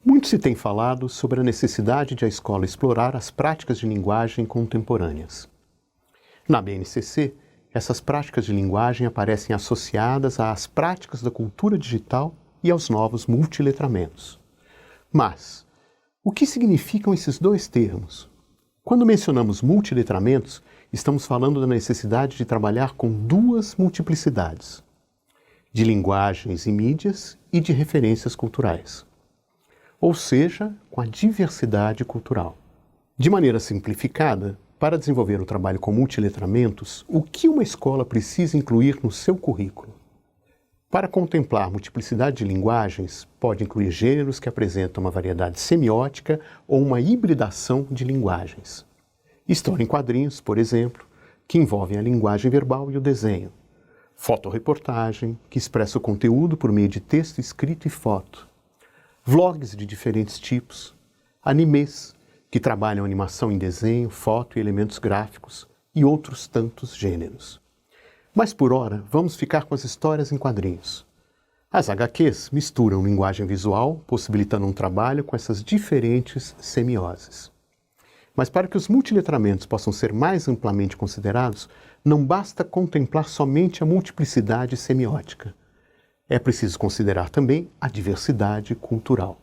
Muito se tem falado sobre a necessidade de a escola explorar as práticas de linguagem contemporâneas. Na BNCC, essas práticas de linguagem aparecem associadas às práticas da cultura digital e aos novos multiletramentos. Mas, o que significam esses dois termos? Quando mencionamos multiletramentos, estamos falando da necessidade de trabalhar com duas multiplicidades, de linguagens e mídias e de referências culturais. Ou seja, com a diversidade cultural. De maneira simplificada, para desenvolver o trabalho com multiletramentos, o que uma escola precisa incluir no seu currículo? Para contemplar multiplicidade de linguagens, pode incluir gêneros que apresentam uma variedade semiótica ou uma hibridação de linguagens. História em quadrinhos, por exemplo, que envolvem a linguagem verbal e o desenho. Fotoreportagem, que expressa o conteúdo por meio de texto escrito e foto. Vlogs de diferentes tipos, animes, que trabalham animação em desenho, foto e elementos gráficos, e outros tantos gêneros. Mas por ora, vamos ficar com as histórias em quadrinhos. As HQs misturam linguagem visual, possibilitando um trabalho com essas diferentes semioses. Mas para que os multiletramentos possam ser mais amplamente considerados, não basta contemplar somente a multiplicidade semiótica. É preciso considerar também a diversidade cultural.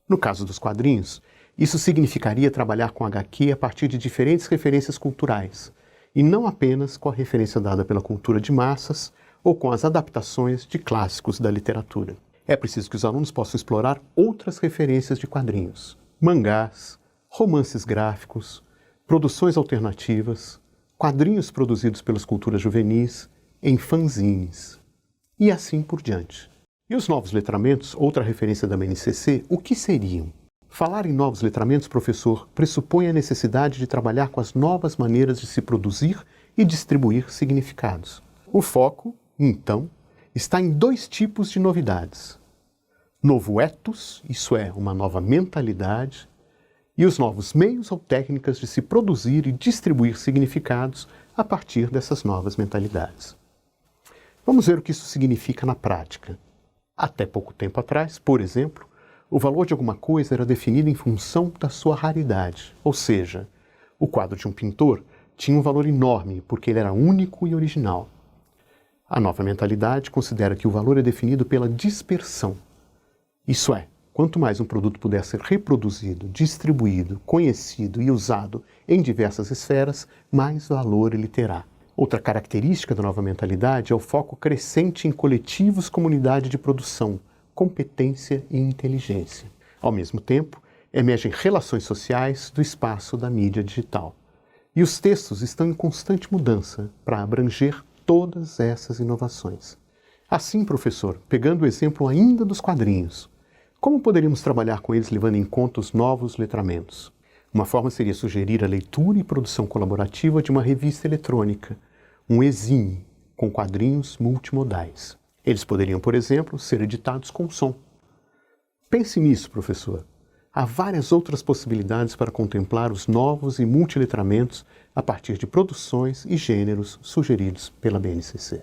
No caso dos quadrinhos, isso significaria trabalhar com HQ a partir de diferentes referências culturais, e não apenas com a referência dada pela cultura de massas ou com as adaptações de clássicos da literatura. É preciso que os alunos possam explorar outras referências de quadrinhos, mangás, romances gráficos, produções alternativas, quadrinhos produzidos pelas culturas juvenis, em fanzines, e assim por diante. E os novos letramentos, outra referência da BNCC, o que seriam? Falar em novos letramentos, professor, pressupõe a necessidade de trabalhar com as novas maneiras de se produzir e distribuir significados. O foco, então, está em dois tipos de novidades. Novo ethos, isso é, uma nova mentalidade, e os novos meios ou técnicas de se produzir e distribuir significados a partir dessas novas mentalidades. Vamos ver o que isso significa na prática. Até pouco tempo atrás, por exemplo, o valor de alguma coisa era definido em função da sua raridade, ou seja, o quadro de um pintor tinha um valor enorme porque ele era único e original. A nova mentalidade considera que o valor é definido pela dispersão. Isso é, quanto mais um produto puder ser reproduzido, distribuído, conhecido e usado em diversas esferas, mais valor ele terá. Outra característica da nova mentalidade é o foco crescente em coletivos, comunidade de produção, competência e inteligência. Ao mesmo tempo, emergem relações sociais do espaço da mídia digital. E os textos estão em constante mudança para abranger todas essas inovações. Assim, professor, pegando o exemplo ainda dos quadrinhos, como poderíamos trabalhar com eles levando em conta os novos letramentos? Uma forma seria sugerir a leitura e produção colaborativa de uma revista eletrônica, um e-zine, com quadrinhos multimodais. Eles poderiam, por exemplo, ser editados com som. Pense nisso, professor. Há várias outras possibilidades para contemplar os novos e multiletramentos a partir de produções e gêneros sugeridos pela BNCC.